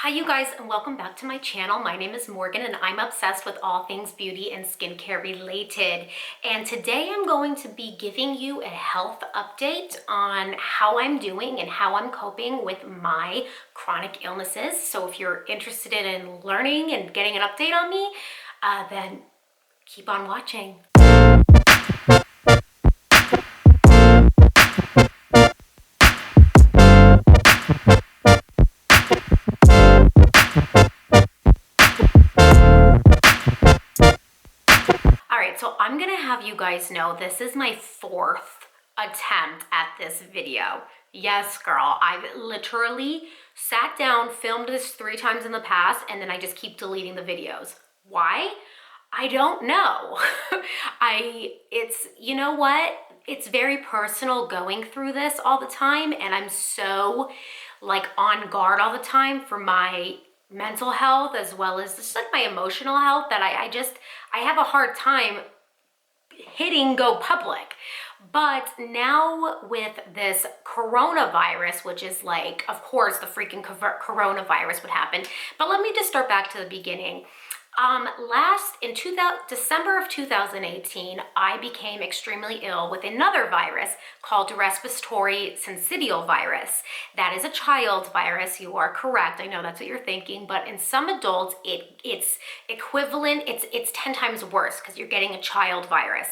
Hi you guys, and welcome back to my channel. My name is Morgan and I'm obsessed with all things beauty and skincare related. And today I'm going to be giving you a health update on how I'm doing and how I'm coping with my chronic illnesses. So if you're interested in learning and getting an update on me, then keep on watching. So I'm gonna have you guys know this is my fourth attempt at this video. Yes, girl, I've literally sat down, filmed this 3 times in the past, and then I just keep deleting the videos. Why? I don't know. You know what? It's very personal going through this all the time, and I'm so like on guard all the time for my mental health as well as just like my emotional health that I have a hard time hitting go public. But now with this coronavirus, which is like, of course, the freaking coronavirus would happen. But let me just start back to the beginning. In December of 2018, I became extremely ill with another virus called respiratory syncytial virus. That is a child's virus. You are correct. I know that's what you're thinking, but in some adults, it's equivalent. It's 10 times worse because you're getting a child virus,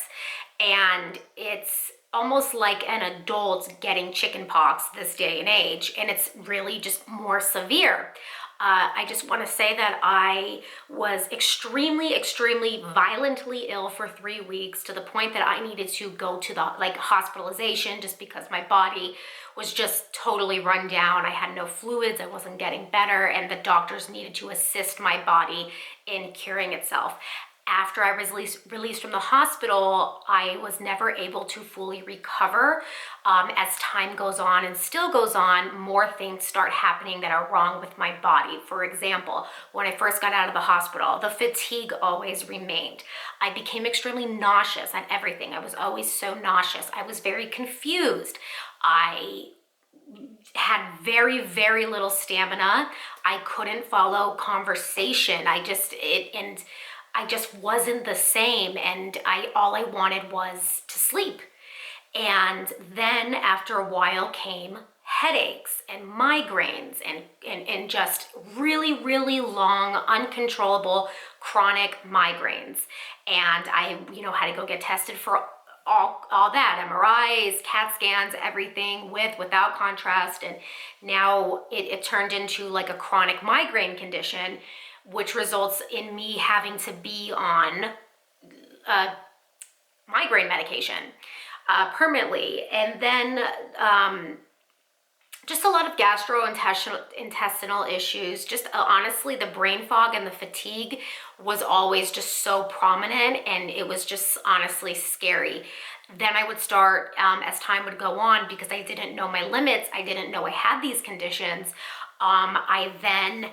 and it's almost like an adult getting chickenpox this day and age, and it's really just more severe. I just want to say that I was extremely violently ill for 3 weeks, to the point that I needed to go to the hospitalization just because my body was just totally run down. I had no fluids, I wasn't getting better, and the doctors needed to assist my body in curing itself. After I was released from the hospital, I was never able to fully recover. As time goes on and still goes on, more things start happening that are wrong with my body. For example, when I first got out of the hospital, the fatigue always remained. I became extremely nauseous at everything. I was always so nauseous. I was very confused. I had very little stamina. I couldn't follow conversation. I just wasn't the same, and all I wanted was to sleep. And then after a while came headaches and migraines and just really long, uncontrollable, chronic migraines. And I, had to go get tested for all that, MRIs, CAT scans, everything without contrast. And now it turned into like a chronic migraine condition, which results in me having to be on migraine medication permanently. And then just a lot of gastrointestinal issues. Just honestly, the brain fog and the fatigue was always just so prominent, and it was just honestly scary. Then I would start, as time would go on, because I didn't know my limits, I didn't know I had these conditions, I then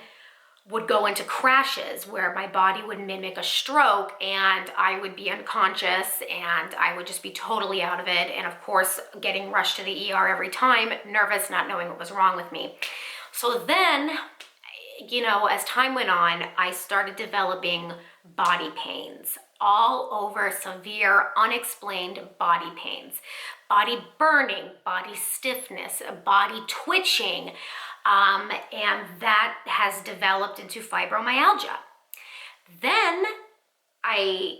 would go into crashes where my body would mimic a stroke, and I would be unconscious and I would just be totally out of it. And of course, getting rushed to the ER every time, nervous, not knowing what was wrong with me. So then, as time went on, I started developing body pains all over, severe, unexplained body pains, body burning, body stiffness, body twitching. And that has developed into fibromyalgia. Then I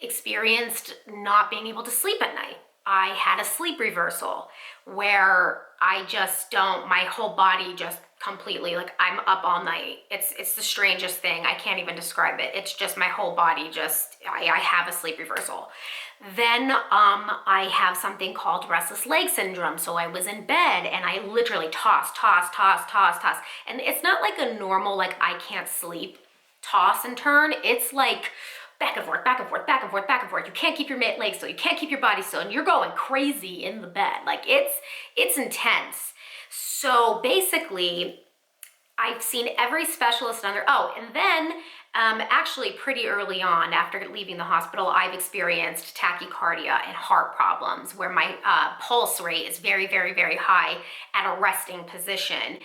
experienced not being able to sleep at night. I had a sleep reversal where my whole body just completely, I'm up all night. It's the strangest thing. I can't even describe it. It's just my whole body I have a sleep reversal. Then I have something called restless leg syndrome. So I was in bed and I literally toss. And it's not like a normal, I can't sleep, toss and turn. It's like back and forth. You can't keep your legs still. You can't keep your body still. And you're going crazy in the bed. It's intense. So basically, I've seen every specialist and then actually pretty early on after leaving the hospital, I've experienced tachycardia and heart problems where my pulse rate is very high at a resting position.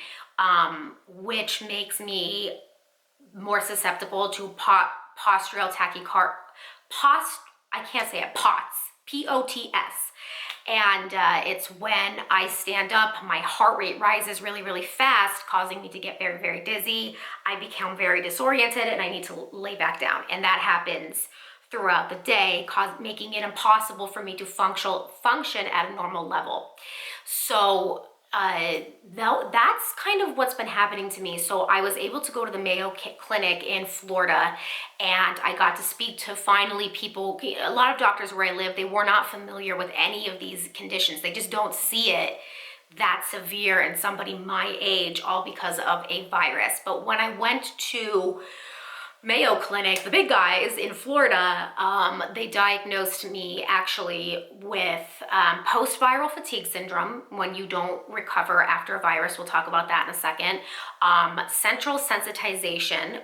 which makes me more susceptible to postural tachycardia. I can't say it, POTS, P-O-T-S. And it's when I stand up, my heart rate rises really, really fast, causing me to get very, very dizzy. I become very disoriented and I need to lay back down. And that happens throughout the day, making it impossible for me to function at a normal level. So that's kind of what's been happening to me. So I was able to go to the Mayo Clinic in Florida, and I got to speak to finally people. A lot of doctors where I live, they were not familiar with any of these conditions. They just don't see it that severe in somebody my age, all because of a virus. But when I went to Mayo Clinic, the big guys in Florida, they diagnosed me actually with post-viral fatigue syndrome, when you don't recover after a virus. We'll talk about that in a second. Central sensitization,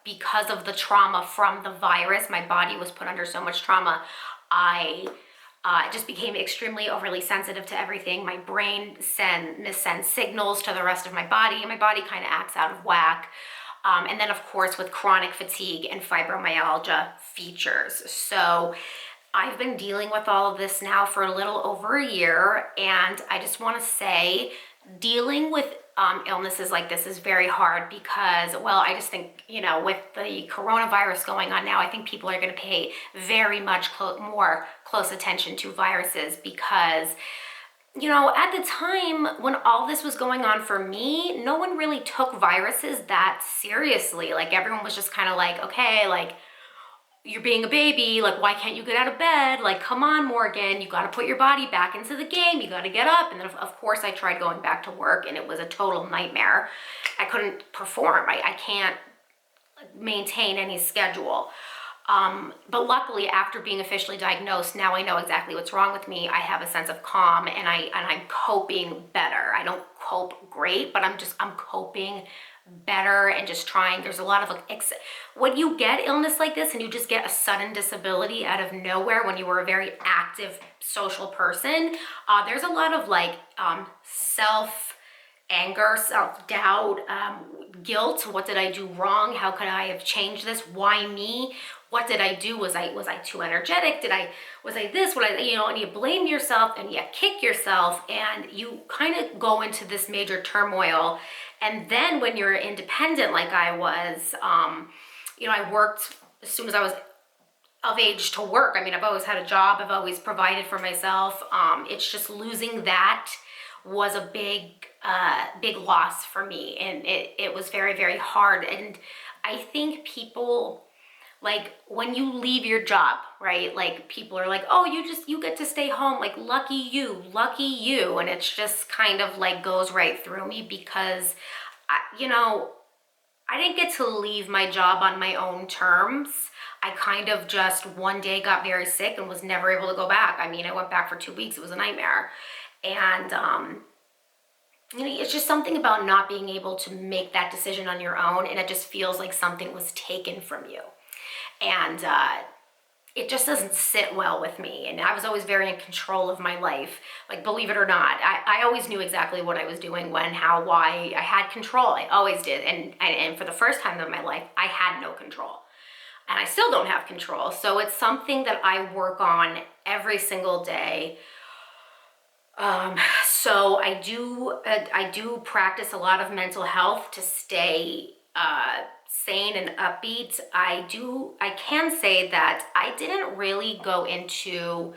because of the trauma from the virus. My body was put under so much trauma. I just became extremely overly sensitive to everything. My brain sends signals to the rest of my body, and my body kind of acts out of whack. And then, of course, with chronic fatigue and fibromyalgia features. So I've been dealing with all of this now for a little over a year, and I just want to say dealing with illnesses like this is very hard because, well, I just think, you know, with the coronavirus going on now, I think people are going to pay very much more close attention to viruses because, you know, at the time when all this was going on for me, no one really took viruses that seriously. Like, everyone was just kind of like, okay, like, you're being a baby, like, why can't you get out of bed? Like, come on, Morgan, you got to put your body back into the game. You got to get up. And then, of course, I tried going back to work, and it was a total nightmare. I couldn't perform. I can't maintain any schedule. But luckily, after being officially diagnosed, now I know exactly what's wrong with me. I have a sense of calm, and I'm coping better. I don't cope great, but I'm coping better and just trying. There's a lot of when you get illness like this and you just get a sudden disability out of nowhere when you were a very active social person, there's a lot of anger, self-doubt, guilt. What did I do wrong? How could I have changed this? Why me? What did I do? Was I too energetic? Was I this? And you blame yourself and you kick yourself, and you kind of go into this major turmoil. And then when you're independent like I was, I worked as soon as I was of age to work. I mean, I've always had a job. I've always provided for myself. It's just losing that was a big loss for me, and it was very, very hard. And I think people, like, when you leave your job, right, like, people are like, oh, you get to stay home, like, lucky you, and it's just kind of like goes right through me because I didn't get to leave my job on my own terms. I kind of just one day got very sick and was never able to go back. I mean, I went back for 2 weeks. It was a nightmare. And, it's just something about not being able to make that decision on your own, and it just feels like something was taken from you. And it just doesn't sit well with me. And I was always very in control of my life. Like, believe it or not, I always knew exactly what I was doing, when, how, why. I had control. I always did. And for the first time in my life, I had no control. And I still don't have control. So it's something that I work on every single day. So I do practice a lot of mental health to stay sane and upbeat. I can say that I didn't really go into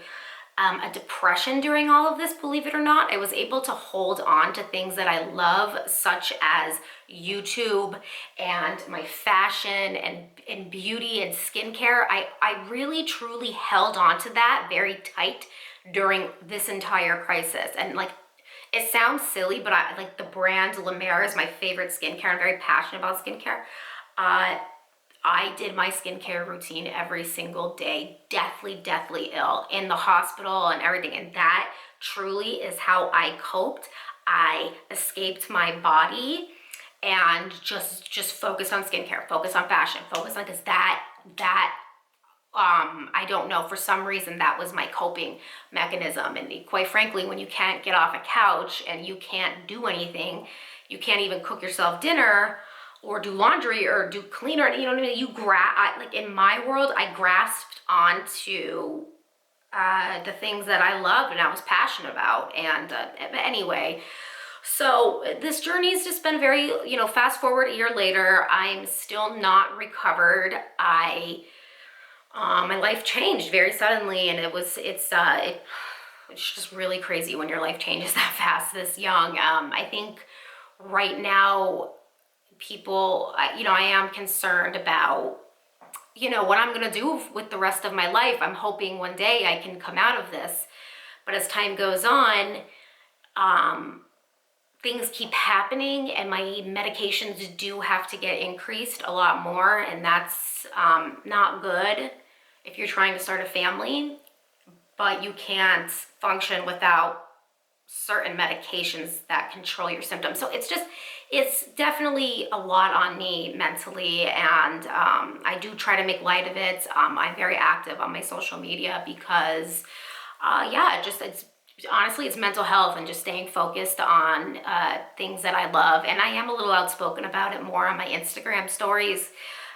a depression during all of this, believe it or not. I was able to hold on to things that I love, such as YouTube and my fashion and beauty and skincare. I really truly held on to that very tight during this entire crisis. And like, it sounds silly, but I like the brand 𝗦𝗢𝗖𝗓 is my favorite skincare. I'm very passionate about skincare. I did my skincare routine every single day, deathly ill, in the hospital and everything. And that truly is how I coped. I escaped my body and just focused on skincare, focused on fashion, focused on, because that I don't know, for some reason that was my coping mechanism. And quite frankly, when you can't get off a couch and you can't do anything, you can't even cook yourself dinner or do laundry or do cleaner, you know what I mean? Like in my world, I grasped onto the things that I love and I was passionate about. And anyway, so this journey has just been very, you know, fast forward a year later, I'm still not recovered. My life changed very suddenly, and it's just really crazy when your life changes that fast, this young. I think right now, people, you know, I am concerned about, you know, what I'm gonna do with the rest of my life. I'm hoping one day I can come out of this, but as time goes on, things keep happening, and my medications do have to get increased a lot more, and that's not good if you're trying to start a family, but you can't function without certain medications that control your symptoms. So it's definitely a lot on me mentally, and I do try to make light of it. I'm very active on my social media because yeah, honestly, it's mental health and just staying focused on things that I love. And I am a little outspoken about it more on my Instagram stories,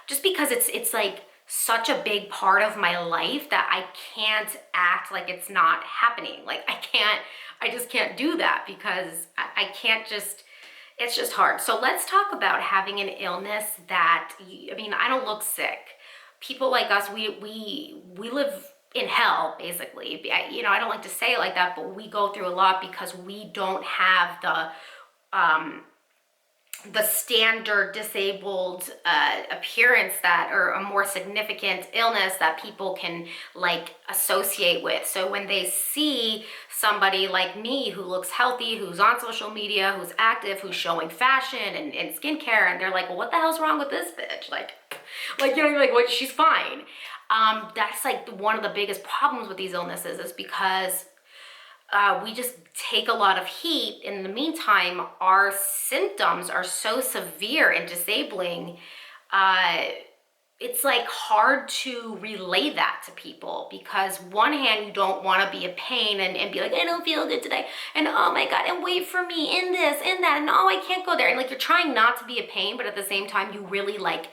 just because it's like such a big part of my life that I can't act like it's not happening. Like I just can't do that, because I can't just, it's just hard. So let's talk about having an illness that, I mean, I don't look sick. People like us, we live in hell, basically. You know, I don't like to say it like that, but we go through a lot because we don't have the standard disabled appearance that, or a more significant illness that people can like associate with. So when they see somebody like me who looks healthy, who's on social media, who's active, who's showing fashion and skincare, and they're like, well, what the hell's wrong with this bitch? Like, you know, like, what, she's fine. That's like one of the biggest problems with these illnesses, is because we just take a lot of heat. In the meantime, our symptoms are so severe and disabling. It's like hard to relay that to people, because one hand, you don't want to be a pain and be like, I don't feel good today, and oh my God, and wait for me in this, in that, and oh, I can't go there. And like, you're trying not to be a pain, but at the same time, you really like,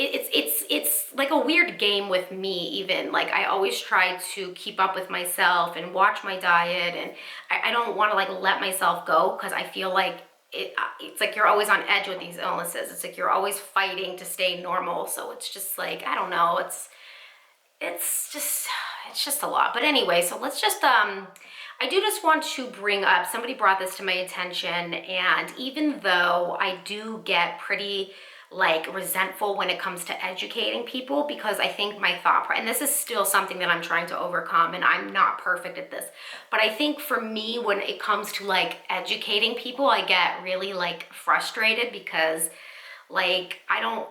it's like a weird game with me. Even like, I always try to keep up with myself and watch my diet, and I don't want to like let myself go, because I feel like it's like you're always on edge with these illnesses. It's like you're always fighting to stay normal. So it's just like, I don't know, it's just a lot. But anyway, so let's just I do just want to bring up, somebody brought this to my attention, and even though I do get pretty like resentful when it comes to educating people, because I think my and this is still something that I'm trying to overcome, and I'm not perfect at this, but I think for me, when it comes to like educating people, I get really like frustrated, because like I'm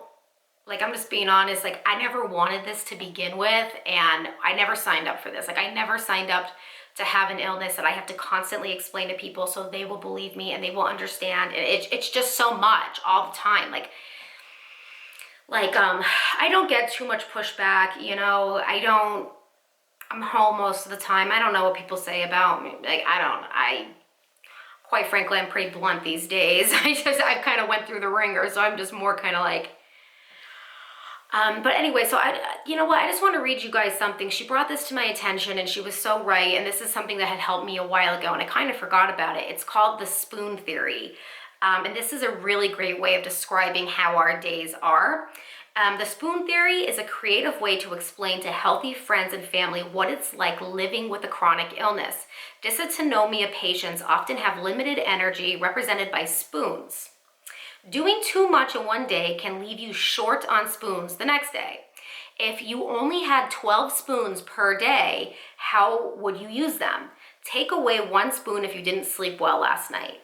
just being honest, like I never wanted this to begin with, and I never signed up for this. Like I never signed up to have an illness that I have to constantly explain to people so they will believe me and they will understand. And it's just so much all the time. I don't get too much pushback, you know. I'm home most of the time. I don't know what people say about me. Like, quite frankly, I'm pretty blunt these days. I kind of went through the ringer, so I'm just more kind of like, but anyway, so you know what, I just want to read you guys something. She brought this to my attention, and she was so right, and this is something that had helped me a while ago, and I kind of forgot about it. It's called the spoon theory. And this is a really great way of describing how our days are. The spoon theory is a creative way to explain to healthy friends and family what it's like living with a chronic illness. Dysautonomia patients often have limited energy, represented by spoons. Doing too much in one day can leave you short on spoons the next day. If you only had 12 spoons per day, how would you use them? Take away 1 spoon if you didn't sleep well last night,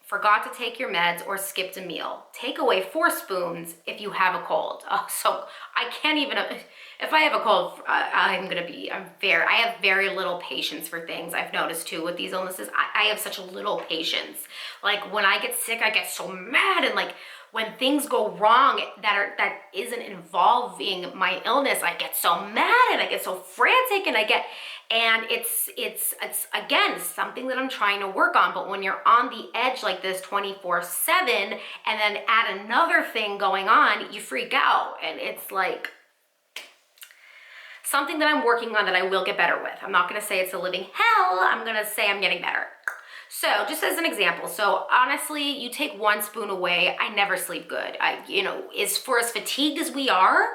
forgot to take your meds, or skipped a meal. Take away 4 spoons if you have a cold. So I can't even, if I have a cold, I have very little patience for things. I've noticed too with these illnesses, I have such a little patience. Like when I get sick, I get so mad and like when things go wrong that isn't involving my illness, I get so mad and I get so frantic and it's again something that I'm trying to work on. But when you're on the edge like this 24/7 and then add another thing going on, you freak out. And it's like something that I'm working on that I will get better with. I'm not gonna say it's a living hell, I'm gonna say I'm getting better. So just as an example, so honestly, you take 1 spoon away, I never sleep good. As fatigued as we are,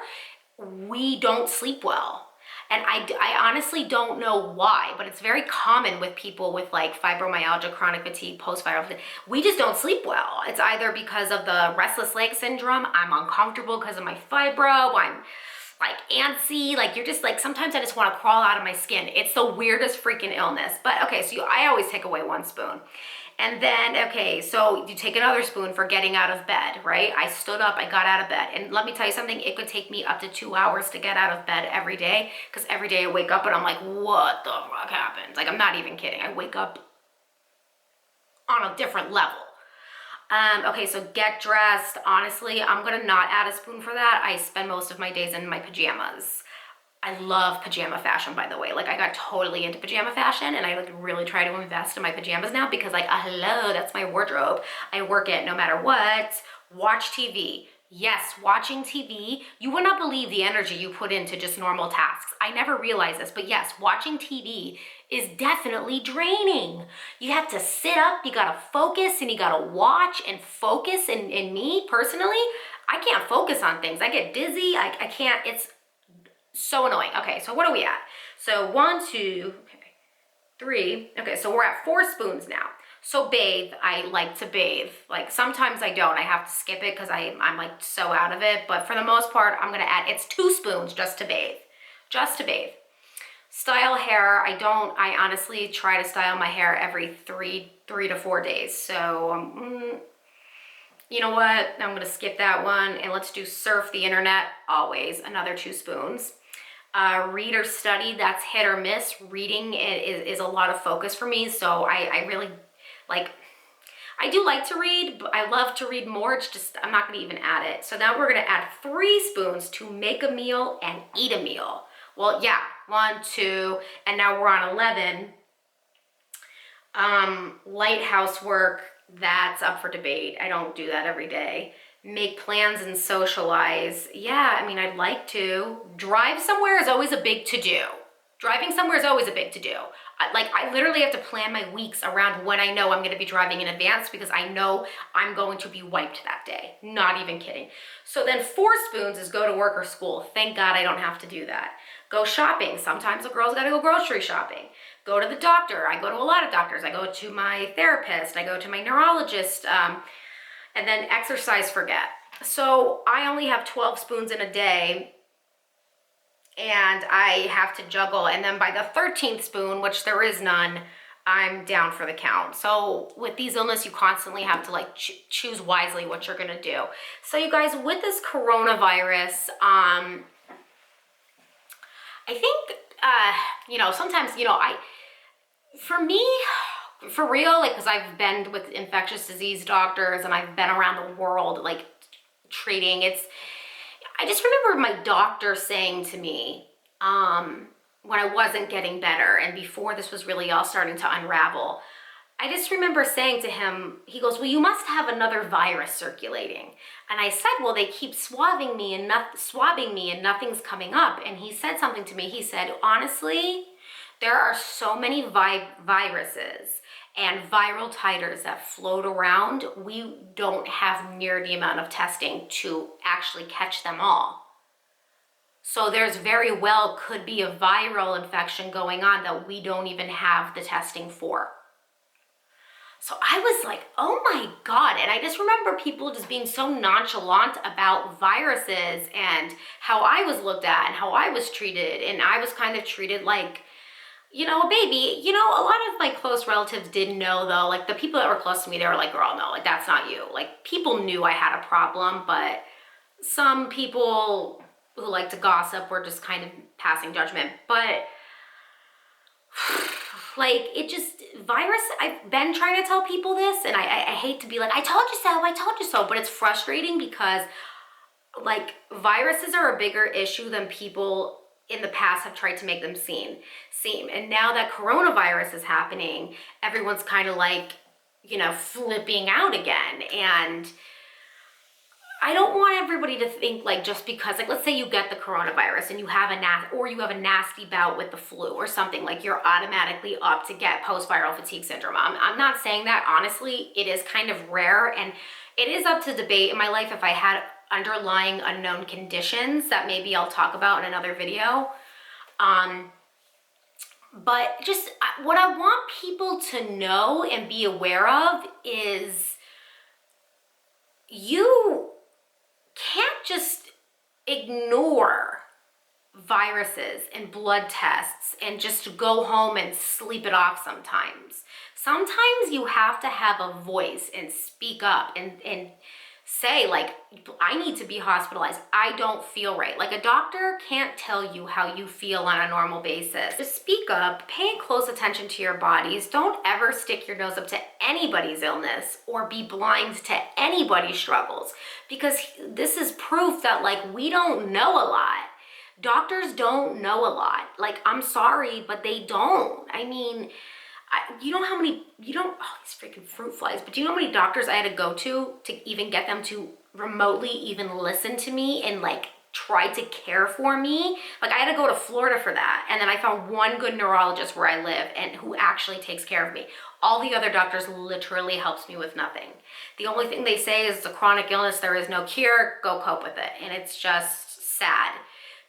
we don't sleep well. And I honestly don't know why, but it's very common with people with like fibromyalgia, chronic fatigue, post-viral fatigue. We just don't sleep well. It's either because of the restless leg syndrome, I'm uncomfortable because of my fibro, I'm like antsy, like you're just like, sometimes I just want to crawl out of my skin. It's the weirdest freaking illness. But okay, so I always take away 1 spoon. And then, okay, so you take another spoon for getting out of bed, right? I stood up, I got out of bed. And let me tell you something, it could take me up to 2 hours to get out of bed every day, because every day I wake up and I'm like, what the fuck happened? Like, I'm not even kidding. I wake up on a different level. Okay, so get dressed. Honestly, I'm gonna not add a spoon for that. I spend most of my days in my pajamas. I love pajama fashion, by the way. Like, I got totally into pajama fashion, and I like really try to invest in my pajamas now because like, hello, that's my wardrobe. I work it no matter what. Watch TV. Yes, watching TV, you would not believe the energy you put into just normal tasks. I never realized this, but yes, watching TV is definitely draining. You have to sit up, you gotta focus, and you gotta watch and focus. And me, personally, I can't focus on things. I get dizzy, I can't, it's so annoying. Okay, so what are we at? So 1, 2, okay, 3. Okay, so we're at 4 spoons now. So bathe, I like to bathe. Like sometimes I don't, I have to skip it because I'm like so out of it. But for the most part, I'm gonna add, it's 2 spoons just to bathe, just to bathe. Style hair, I honestly try to style my hair every 3 to 4 days. So, you know what? I'm gonna skip that one and let's do surf the internet, always, another 2 spoons. Read or study, that's hit or miss. Reading is a lot of focus for me, so I really, like, I do like to read, but I love to read more. It's just, I'm not gonna even add it. So now we're gonna add 3 spoons to make a meal and eat a meal. Well, yeah, 1, 2, and now we're on 11. Light housework, that's up for debate. I don't do that every day. Make plans and socialize. Yeah, I mean, I'd like to. Drive somewhere is always a big to-do. Driving somewhere is always a big to-do. I literally have to plan my weeks around when I know I'm gonna be driving in advance because I know I'm going to be wiped that day. Not even kidding. So then 4 spoons is go to work or school. Thank God I don't have to do that. Go shopping. Sometimes a girl's gotta go grocery shopping. Go to the doctor. I go to a lot of doctors. I go to my therapist. I go to my neurologist. And then exercise, forget. So I only have 12 spoons in a day, and I have to juggle. And then by the 13th spoon, which there is none, I'm down for the count. So with these illnesses, you constantly have to like choose wisely what you're gonna do. So you guys, with this coronavirus, I think, sometimes, for me, for real, like, because I've been with infectious disease doctors and I've been around the world, like, treating, I just remember my doctor saying to me, when I wasn't getting better and before this was really all starting to unravel, I just remember saying to him, he goes, well, you must have another virus circulating. And I said, well, they keep swabbing me and nothing's coming up. And he said something to me. He said, honestly, there are so many viruses and viral titers that float around. We don't have near the amount of testing to actually catch them all. So there's very well could be a viral infection going on that we don't even have the testing for. So I was like, oh my God. And I just remember people just being so nonchalant about viruses and how I was looked at and how I was treated. And I was kind of treated like, a baby. A lot of my close relatives did know though, like the people that were close to me, they were like, girl, no, like that's not you. Like people knew I had a problem, but some people who like to gossip were just kind of passing judgment. But Like, it just, virus, I've been trying to tell people this, and I hate to be like, I told you so, but it's frustrating because, like, viruses are a bigger issue than people in the past have tried to make them seem. And now that coronavirus is happening, everyone's kind of like, you know, flipping out again. And I don't want everybody to think like, just because, like, let's say you get the coronavirus and you have a nasty bout with the flu or something, like you're automatically up to get post-viral fatigue syndrome. I'm not saying that. Honestly, it is kind of rare, and it is up to debate in my life if I had underlying unknown conditions that maybe I'll talk about in another video. But just what I want people to know and be aware of is you can't just ignore viruses and blood tests and just go home and sleep it off sometimes. Sometimes you have to have a voice and speak up and say, like, I need to be hospitalized. I don't feel right. Like, a doctor can't tell you how you feel on a normal basis. Just speak up, pay close attention to your bodies. Don't ever stick your nose up to anybody's illness or be blind to anybody's struggles, because this is proof that, like, we don't know a lot. Doctors don't know a lot. Like, I'm sorry, but they don't. I mean, you know how many, oh, these freaking fruit flies, but do you know how many doctors I had to go to even get them to remotely even listen to me and, like, try to care for me? Like, I had to go to Florida for that. And then I found one good neurologist where I live and who actually takes care of me. All the other doctors literally helps me with nothing. The only thing they say is it's a chronic illness, there is no cure, go cope with it. And it's just sad,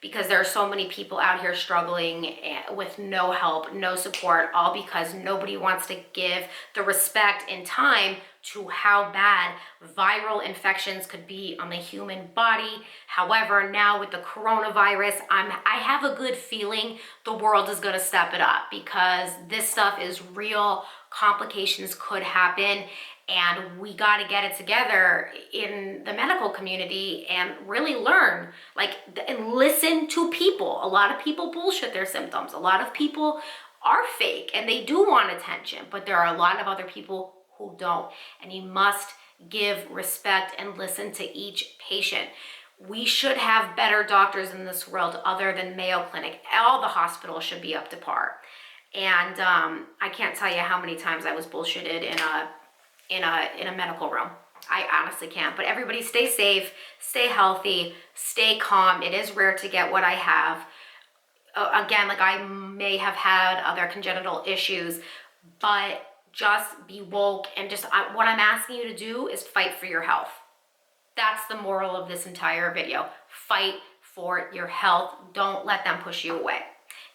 because there are so many people out here struggling with no help, no support, all because nobody wants to give the respect and time to how bad viral infections could be on the human body. However, now with the coronavirus, I have a good feeling the world is gonna step it up, because this stuff is real. Complications could happen, and we got to get it together in the medical community and really learn, like, and listen to people. A lot of people bullshit their symptoms. A lot of people are fake and they do want attention, but there are a lot of other people who don't. And you must give respect and listen to each patient. We should have better doctors in this world other than Mayo Clinic. All the hospitals should be up to par. And I can't tell you how many times I was bullshitted in a medical room. I honestly can't. But everybody stay safe, stay healthy, stay calm. It is rare to get what I have. Again, like, I may have had other congenital issues, but just be woke, and just what I'm asking you to do is fight for your health. That's the moral of this entire video. Fight for your health. Don't let them push you away.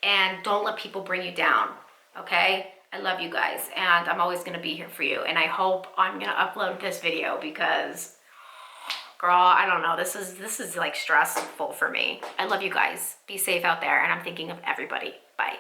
And don't let people bring you down, okay? I love you guys, and I'm always gonna be here for you. And I hope I'm gonna upload this video, because, girl, I don't know, this is like stressful for me. I love you guys. Be safe out there, and I'm thinking of everybody. Bye.